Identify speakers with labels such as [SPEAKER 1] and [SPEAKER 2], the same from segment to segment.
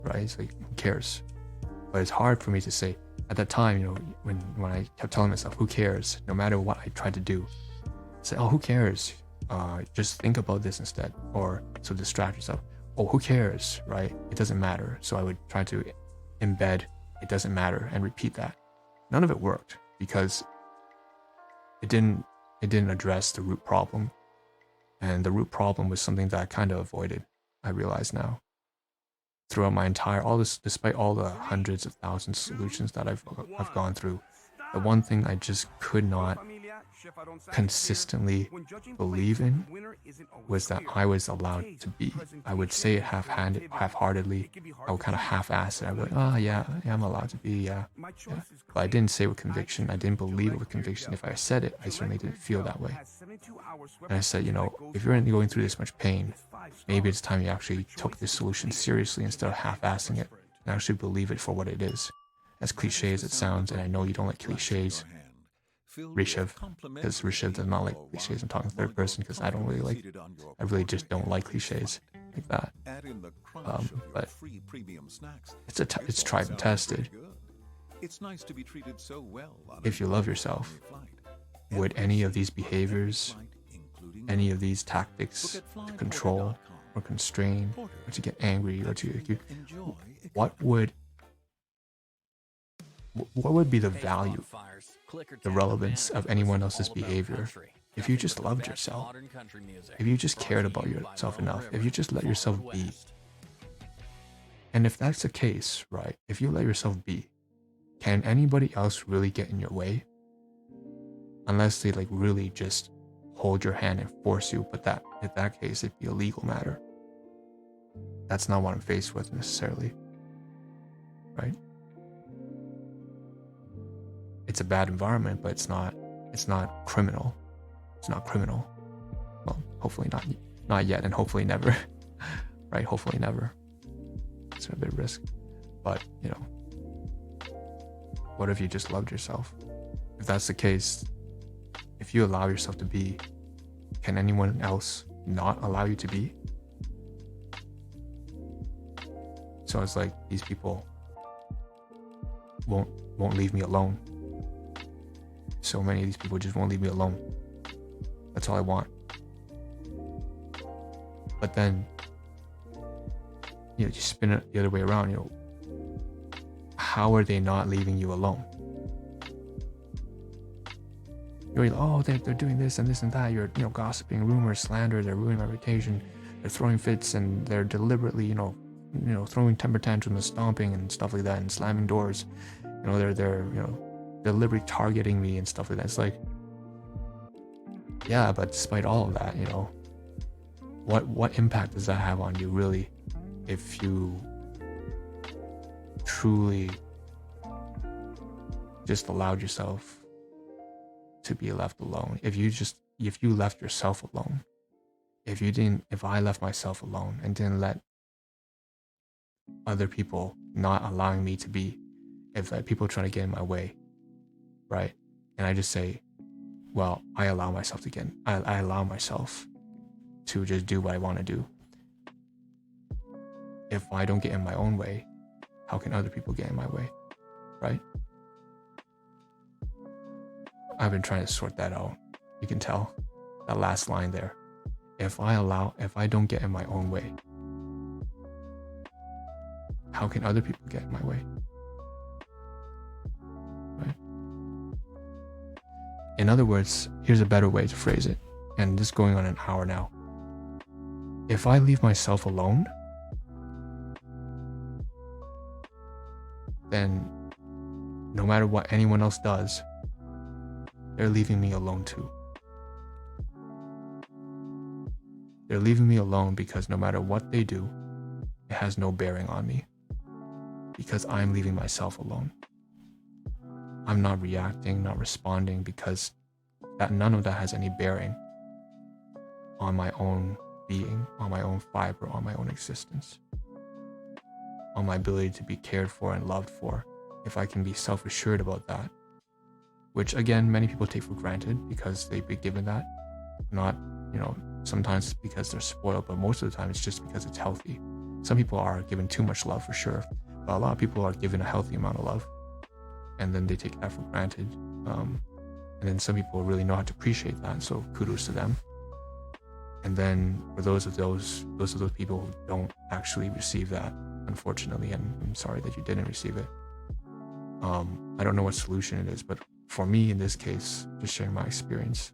[SPEAKER 1] right? It's like, who cares? But it's hard for me to say at that time, you know, when I kept telling myself, who cares? No matter what I tried to do, say, oh, who cares? Just think about this instead, or so distract yourself. Oh, who cares, right? It doesn't matter. So I would try to embed it doesn't matter and repeat that. None of it worked because it didn't address the root problem. And the root problem was something that I kind of avoided, I realize now. Throughout my entire, despite all the hundreds of thousands of solutions that I've gone through, the one thing I just could not consistently believe in was that I was allowed to be. I would say it half-heartedly. I would kind of half-ass it. I would be like, yeah, I'm allowed to be, yeah. But I didn't say it with conviction. I didn't believe it with conviction. If I said it, I certainly didn't feel that way. And I said, you know, if you're going through this much pain, maybe it's time you actually took this solution seriously instead of half-assing it and actually believe it for what it is. As cliche as it sounds, and I know you don't like cliches, Rishabh, because Rishabh does not like cliches. I'm talking third person because I really just don't like cliches like that. But it's tried and tested. If you love yourself, would any of these behaviors, any of these tactics to control or constrain or to get angry or to, what would be the value, the relevance of anyone else's behavior if you just loved yourself, if you just cared about yourself enough, if you just let yourself be? And if that's the case, right, if you let yourself be, can anybody else really get in your way? Unless they like really just hold your hand and force you, but in that case it'd be a legal matter. That's not what I'm faced with necessarily, right? It's a bad environment, but it's not criminal. It's not criminal. Well, hopefully not yet, and hopefully never. Right? Hopefully never. It's a bit of risk. But, you know, what if you just loved yourself? If that's the case, if you allow yourself to be, can anyone else not allow you to be? So it's like these people won't leave me alone. So many of these people just won't leave me alone. That's all I want. But then, you know, you spin it the other way around, you know, how are they not leaving you alone? You're like, oh, they're doing this and this and that. You're, you know, gossiping, rumors, slander, they're ruining my reputation, they're throwing fits, and they're deliberately, you know, throwing temper tantrums and stomping and stuff like that and slamming doors. You know, they're you know, deliberately targeting me and stuff like that. It's like, yeah, but despite all of that, you know, what impact does that have on you really if you truly just allowed yourself to be left alone? If you left yourself alone, if I left myself alone and didn't let other people not allowing me to be, if like people trying to get in my way, right? And I just say, well, I allow myself to just do what I want to do. If I don't get in my own way, how can other people get in my way, right? I've been trying to sort that out. You can tell that last line there. If I don't get in my own way, how can other people get in my way? Right? In other words, here's a better way to phrase it, and this is going on an hour now. If I leave myself alone, then no matter what anyone else does, they're leaving me alone too. They're leaving me alone because no matter what they do, it has no bearing on me. Because I'm leaving myself alone. I'm not reacting, not responding, because none of that has any bearing on my own being, on my own fiber, on my own existence, on my ability to be cared for and loved for. If I can be self-assured about that, which again, many people take for granted because they've been given that. Not, you know, sometimes it's because they're spoiled, but most of the time it's just because it's healthy. Some people are given too much love for sure, but a lot of people are given a healthy amount of love, and then they take that for granted. And then some people really know how to appreciate that, so kudos to them. And then for those of those people who don't actually receive that, unfortunately, and I'm sorry that you didn't receive it. I don't know what solution it is, but for me in this case, just sharing my experience,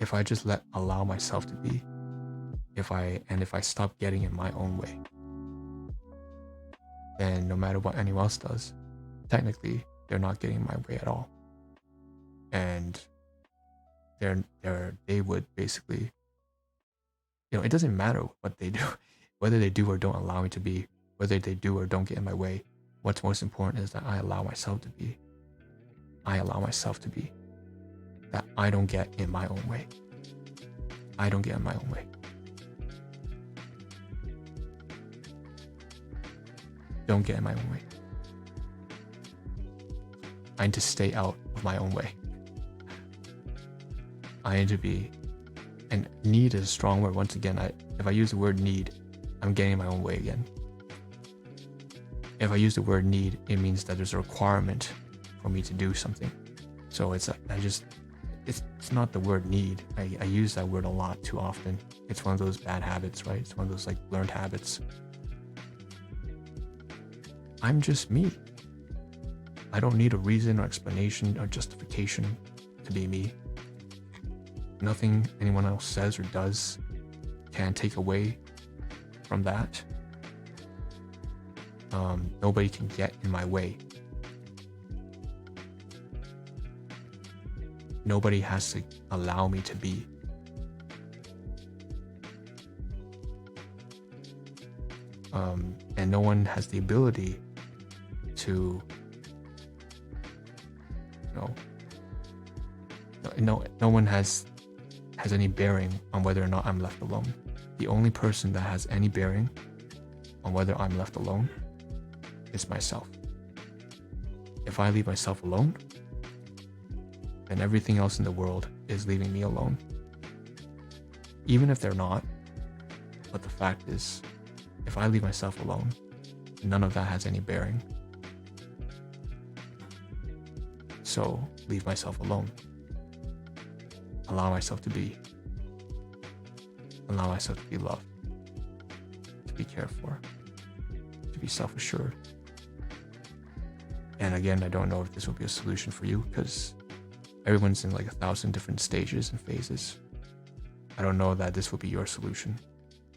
[SPEAKER 1] if I just allow myself to be, if I stop getting in my own way, then no matter what anyone else does, technically they're not getting in my way at all. And they would basically, it doesn't matter what they do, whether they do or don't allow me to be, whether they do or don't get in my way. What's most important is that I allow myself to be. I allow myself to be. That I don't get in my own way. I don't get in my own way. Don't get in my own way. I need to stay out of my own way. I need to be, and need is a strong word. Once again, if I use the word need, I'm getting in my own way again. If I use the word need, it means that there's a requirement for me to do something. So it's not the word need. I use that word a lot too often. It's one of those bad habits, right? It's one of those learned habits. I'm just me. I don't need a reason or explanation or justification to be me. Nothing anyone else says or does can take away from that. Nobody can get in my way. Nobody has to allow me to be. And no one has the ability to, no one has any bearing on whether or not I'm left alone. The only person that has any bearing on whether I'm left alone is myself. If I leave myself alone, then everything else in the world is leaving me alone. Even if they're not, but the fact is, if I leave myself alone, none of that has any bearing. So leave myself alone. Allow myself to be. Allow myself to be loved, to be cared for, to be self-assured. And again, I don't know if this will be a solution for you because everyone's in 1,000 different stages and phases. I don't know that this will be your solution.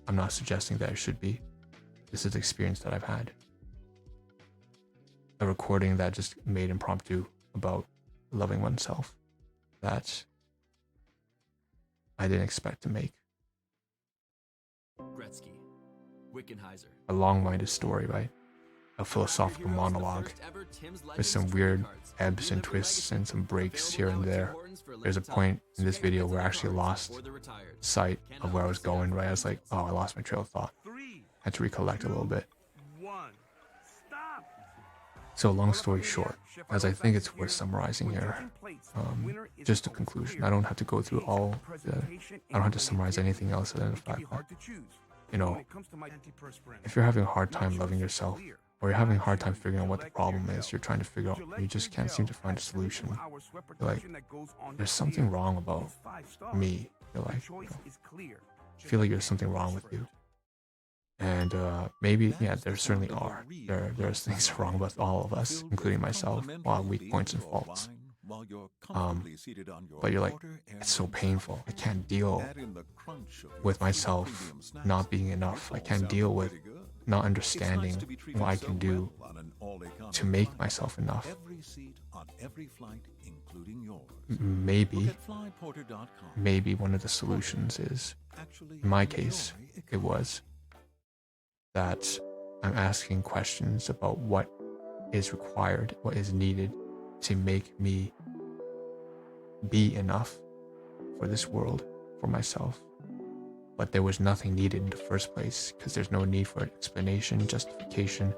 [SPEAKER 1] I'm not suggesting that it should be. This is the experience that I've had. A recording that just made impromptu about loving oneself that I didn't expect to make.
[SPEAKER 2] Gretzky, Wickenheiser.
[SPEAKER 1] A long-winded story, right? A philosophical monologue with some weird ebbs and twists and some breaks here and there. There's a point in this video where I actually lost sight of where I was going, right? I was like, oh, I lost my trail of thought. I had to recollect a little bit. So long story short, as I think it's worth summarizing here, just a conclusion. I don't have to go through I don't have to summarize anything else other than the fact that, if you're having a hard time loving yourself, or you're having a hard time figuring out what the problem is, you're trying to figure out, you just can't seem to find a solution. You're like, there's something wrong about me. You're like, you feel like there's something wrong with you. And maybe, yeah, there certainly are. There's things wrong with all of us, including myself, weak points and faults. But you're like, it's so painful. I can't deal with myself not being enough. I can't deal with not understanding what I can do to make myself enough. Maybe one of the solutions is, in my case, it was that I'm asking questions about what is required, what is needed to make me be enough for this world, for myself. But there was nothing needed in the first place because there's no need for explanation, justification,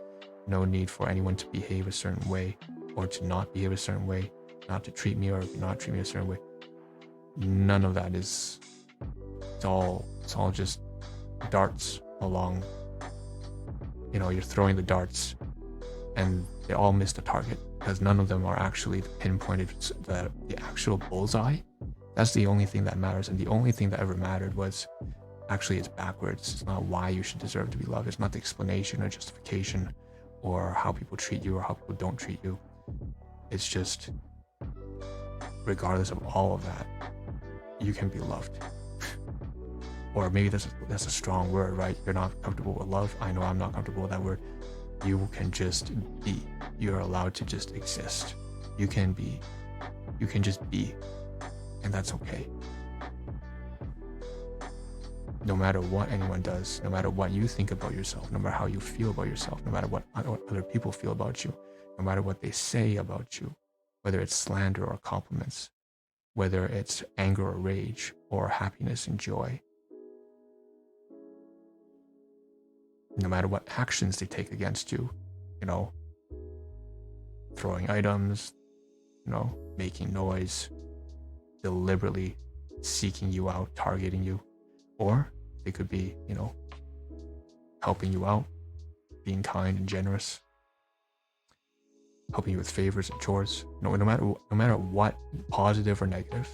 [SPEAKER 1] no need for anyone to behave a certain way or to not behave a certain way, not to treat me or not treat me a certain way. None of that is It's all just darts along. You know, you're throwing the darts and they all miss the target because none of them are actually pinpointed the actual bullseye. That's the only thing that matters, and the only thing that ever mattered was actually it's backwards. It's not why you should deserve to be loved. It's not the explanation or justification or how people treat you or how people don't treat you. It's just, regardless of all of that, you can be loved. Or maybe that's a strong word, right? You're not comfortable with love. I know I'm not comfortable with that word. You can just be. You're allowed to just exist. You can be. You can just be. And that's okay. No matter what anyone does, no matter what you think about yourself, no matter how you feel about yourself, no matter what other people feel about you, no matter what they say about you, whether it's slander or compliments, whether it's anger or rage or happiness and joy, no matter what actions they take against you, you know, throwing items, you know, making noise, deliberately seeking you out, targeting you, or they could be, you know, helping you out, being kind and generous, helping you with favors and chores. No matter what, positive or negative,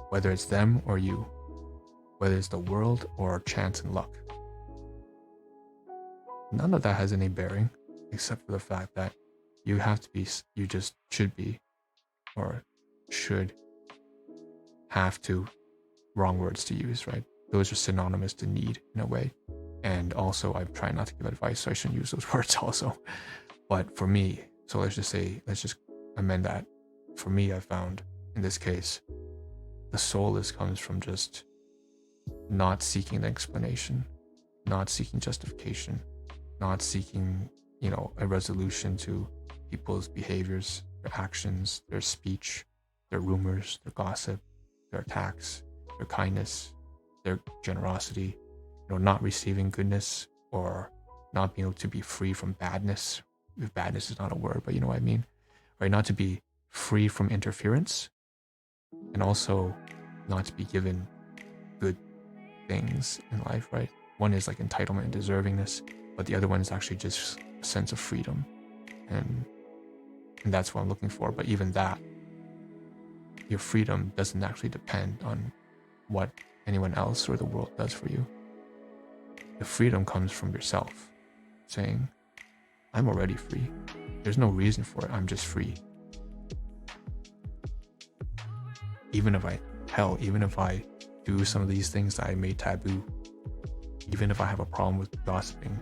[SPEAKER 1] whether it's them or you, whether it's the world or chance and luck, none of that has any bearing except for the fact that you just should be, or should have to, wrong words to use, right? Those are synonymous to need in a way. And also, I'm trying not to give advice, so I shouldn't use those words also. But for me, so let's just amend that. For me, I found in this case, the solace comes from just not seeking the explanation, not seeking justification, not seeking, you know, a resolution to people's behaviors, their actions, their speech, their rumors, their gossip, their attacks, their kindness, their generosity, you know, not receiving goodness or not being able to be free from badness. If badness is not a word, but you know what I mean, right? Not to be free from interference, and also not to be given good things in life, right? One is like entitlement and deservingness, but the other one is actually just a sense of freedom, and that's what I'm looking for. But even that, your freedom doesn't actually depend on what anyone else or the world does for you. The freedom comes from yourself, saying, I'm already free. There's no reason for it. I'm just free. Even if I do some of these things that I made taboo, even if I have a problem with gossiping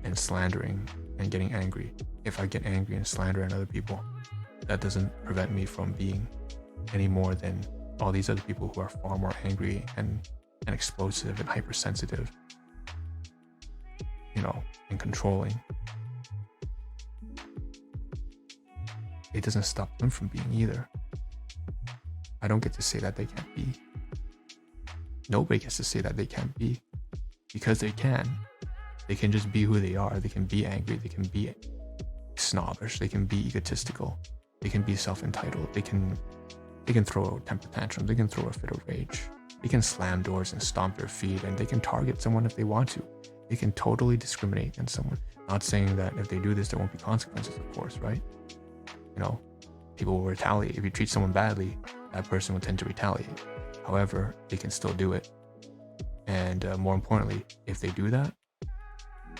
[SPEAKER 1] and slandering and getting angry, if I get angry and slander at other people, that doesn't prevent me from being any more than all these other people who are far more angry and explosive and hypersensitive, you know, and controlling. It doesn't stop them from being either. I don't get to say that they can't be. Nobody gets to say that they can't be, because they can. They can just be who they are. They can be angry. They can be snobbish. They can be egotistical. They can be self-entitled. They can throw temper tantrums. They can throw a fit of rage. They can slam doors and stomp their feet, and they can target someone if they want to. They can totally discriminate against someone. Not saying that if they do this, there won't be consequences, of course, right? You know, people will retaliate. If you treat someone badly, that person will tend to retaliate. However, they can still do it. And more importantly, if they do that,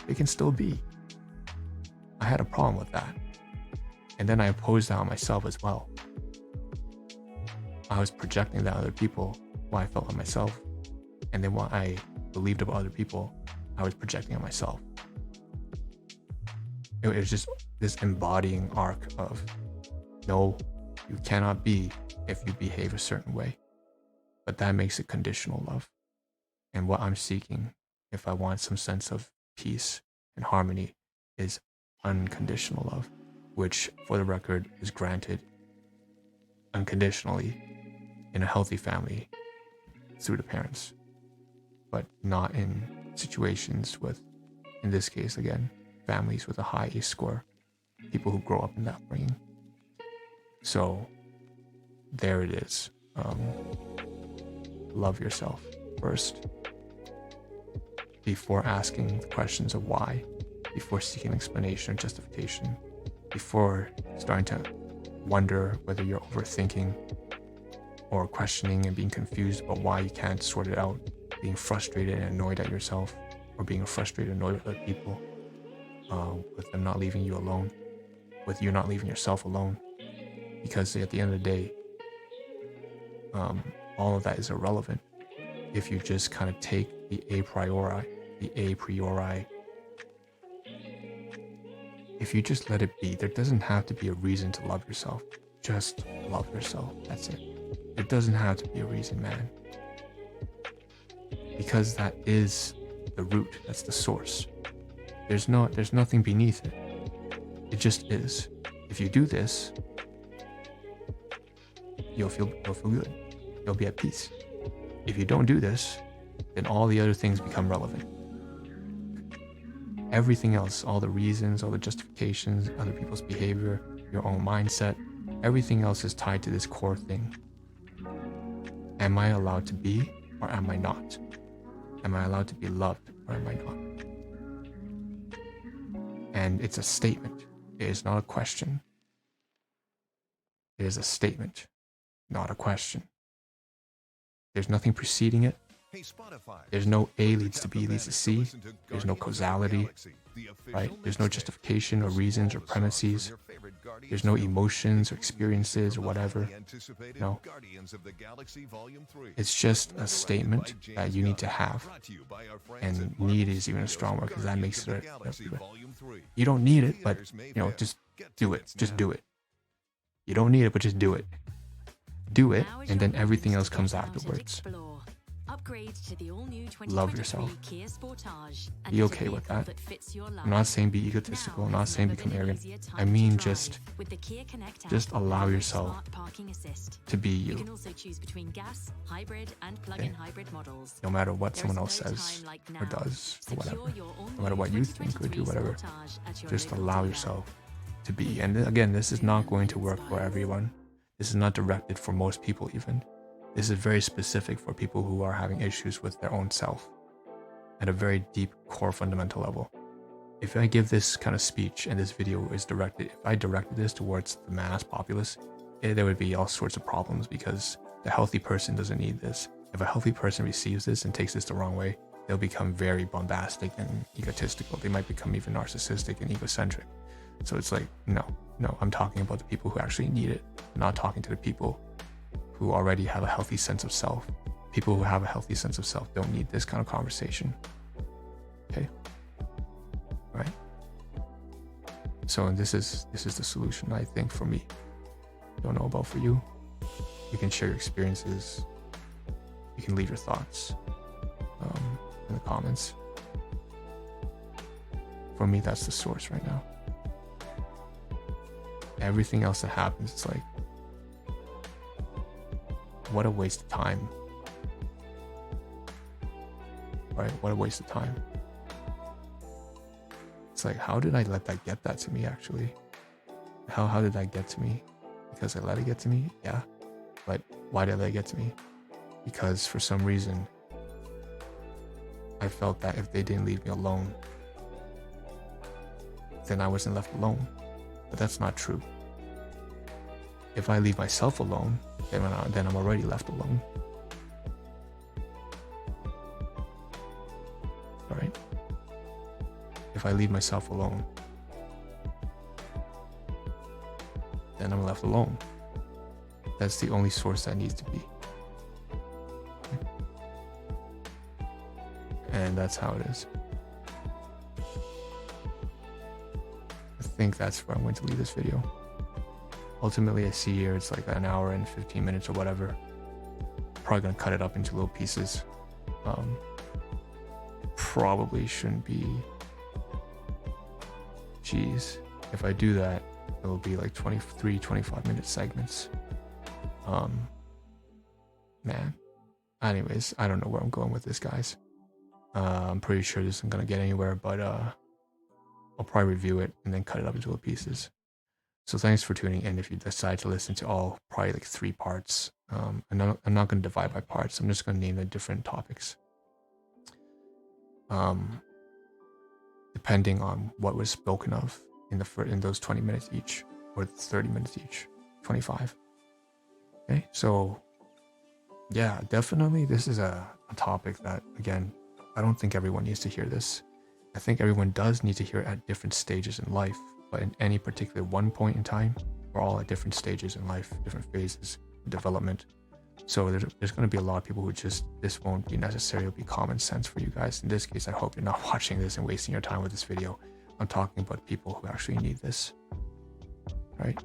[SPEAKER 1] they can still be. I had a problem with that. And then I imposed that on myself as well. I was projecting that on other people, what I felt on myself. And then what I believed about other people, I was projecting on myself. It was just this embodying arc of, no, you cannot be if you behave a certain way. But that makes it conditional love. And what I'm seeking, if I want some sense of peace and harmony, is unconditional love, which, for the record, is granted unconditionally in a healthy family through the parents, but not in situations with, in this case again, families with a high ACE score, people who grow up in that upbringing. So there it is. love yourself first before asking the questions of why, before seeking explanation or justification, before starting to wonder whether you're overthinking or questioning and being confused about why you can't sort it out, being frustrated and annoyed at yourself, or being frustrated and annoyed with other people, with them not leaving you alone, with you not leaving yourself alone. Because at the end of the day, all of that is irrelevant if you just kind of take the a priori, if you just let it be. There doesn't have to be a reason to love yourself. Just love yourself. That's it. There doesn't have to be a reason, man. Because that is the root. That's the source. There's nothing beneath it. It just is. If you do this, you'll feel good. You'll be at peace. If you don't do this, then all the other things become relevant. Everything else, all the reasons, all the justifications, other people's behavior, your own mindset, everything else is tied to this core thing. Am I allowed to be, or am I not? Am I allowed to be loved, or am I not? And it's a statement. It is not a question. It is a statement, not a question. There's nothing preceding it. There's no A leads to B leads to C. There's no causality, right? There's no justification or reasons or premises. There's no emotions or experiences or whatever. No. It's just a statement that you need to have. And need is even a strong word because that makes it you don't need it, but just do it. Just do it. You don't need it, but just do it. Do it, and then everything else comes afterwards. Love yourself. Be okay with that. I'm not saying be egotistical. I'm not saying become arrogant. I mean just allow yourself to be you. Okay? No matter what someone else says or does or whatever. No matter what you think or do, whatever. Just allow yourself to be. And again, this is not going to work for everyone. This is not directed for most people even. This is very specific for people who are having issues with their own self at a very deep core fundamental level. If I give this kind of speech and this video is directed, if I directed this towards the mass populace, there would be all sorts of problems because the healthy person doesn't need this. If a healthy person receives this and takes this the wrong way, they'll become very bombastic and egotistical. They might become even narcissistic and egocentric. So it's like, no, I'm talking about the people who actually need it. I'm not talking to the people who already have a healthy sense of self. People who have a healthy sense of self don't need this kind of conversation. Okay? Right? So this is the solution, I think, for me. Don't know about for you. You can share your experiences. You can leave your thoughts in the comments. For me, that's the source right now. Everything else that happens, it's like, what a waste of time. Right? What a waste of time. It's like, how did I let that get that to me, actually? How did that get to me? Because I let it get to me? Yeah. But why did I let it get to me? Because for some reason, I felt that if they didn't leave me alone, then I wasn't left alone. But that's not true. If I leave myself alone, then I'm already left alone. Alright? If I leave myself alone, then I'm left alone. That's the only source that needs to be. And that's how it is. I think that's where I'm going to leave this video. Ultimately, I see here it's like an hour and 15 minutes or whatever. Probably gonna cut it up into little pieces. Probably shouldn't be. Geez, if I do that, it will be like 23, 25-minute segments. Man. Anyways, I don't know where I'm going with this, guys. I'm pretty sure this isn't gonna get anywhere, but I'll probably review it and then cut it up into little pieces. So thanks for tuning in. If you decide to listen to all, probably like 3 parts, I'm not going to divide by parts. I'm just going to name the different topics. Depending on what was spoken of in those 20 minutes each, or 30 minutes each, 25. Okay, so yeah, definitely this is a topic that, again, I don't think everyone needs to hear this. I think everyone does need to hear it at different stages in life, but in any particular one point in time, we're all at different stages in life, different phases of development. So there's going to be a lot of people who this won't be necessary, it'll be common sense for you guys. In this case, I hope you're not watching this and wasting your time with this video. I'm talking about people who actually need this, right?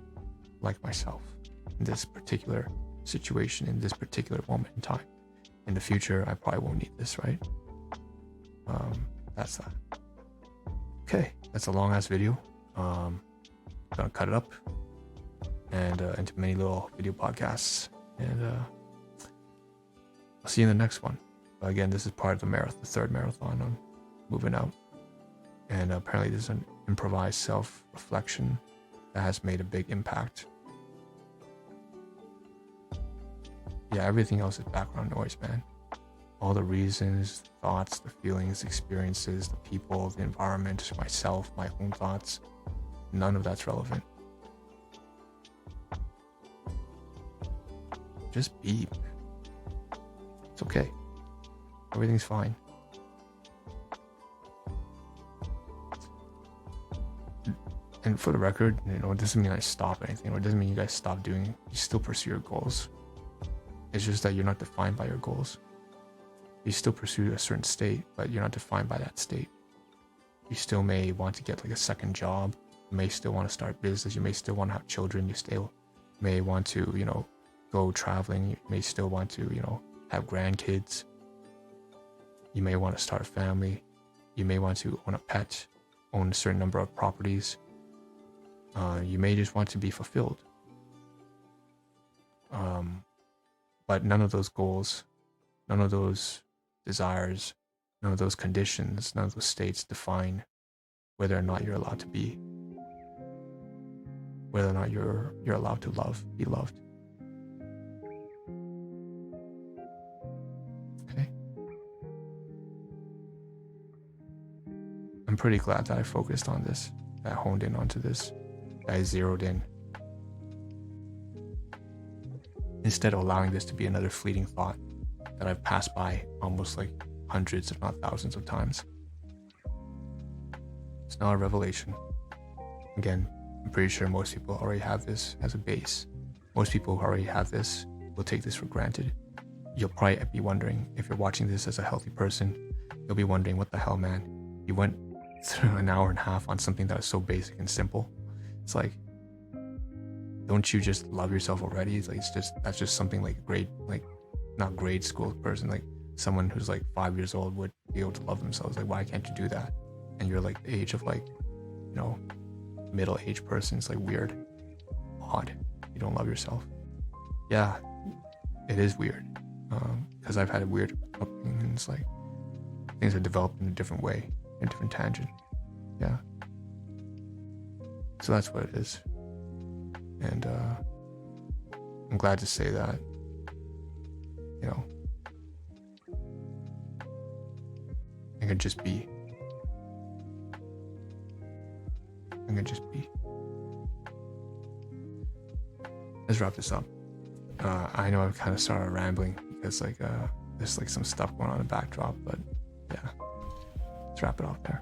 [SPEAKER 1] Like myself, in this particular situation, in this particular moment in time. In the future, I probably won't need this, right? That's that. Okay, that's a long ass video. Gonna cut it up and into many little video podcasts, and I'll see you in the next one. Again, this is part of the marathon, the third marathon on moving out, and apparently there's an improvised self-reflection that has made a big impact. Yeah, everything else is background noise, man. All the reasons, thoughts, the feelings, experiences, the people, the environment, myself, my own thoughts, none of that's relevant. Just be, man. It's okay. Everything's fine. And for the record, it doesn't mean I stop anything, or it doesn't mean you guys stop doing, you still pursue your goals. It's just that you're not defined by your goals. You still pursue a certain state, but you're not defined by that state. You still may want to get like a second job. You may still want to start business. You may still want to have children. You still may want to, go traveling. You may still want to, have grandkids. You may want to start a family. You may want to own a pet, own a certain number of properties. You may just want to be fulfilled. But none of those goals, none of those desires, none of those conditions, none of those states define whether or not you're allowed to be, whether or not you're allowed to be loved. Okay. I'm pretty glad that I focused on this, that I honed in onto this, that I zeroed in. Instead of allowing this to be another fleeting thought that I've passed by almost like hundreds, if not thousands of times. It's not a revelation. Again, I'm pretty sure most people already have this as a base. Most people who already have this will take this for granted. You'll probably be wondering, if you're watching this as a healthy person, you'll be wondering, what the hell, man? You went through an hour and a half on something that is so basic and simple. It's like, don't you just love yourself already? It's like, that's just something like not grade school person, like someone who's like 5 years old would be able to love themselves. Like, why can't you do that? And you're like the age of middle-aged person. It's like weird, odd. You don't love yourself. Yeah, it is weird. Because I've had a weird upbringing, and it's like things are developed in a different way, in a different tangent. Yeah. So that's what it is. And I'm glad to say that, I could just be. I could just be. Let's wrap this up. I know I've kind of started rambling because there's like some stuff going on in the backdrop, but yeah, let's wrap it off there.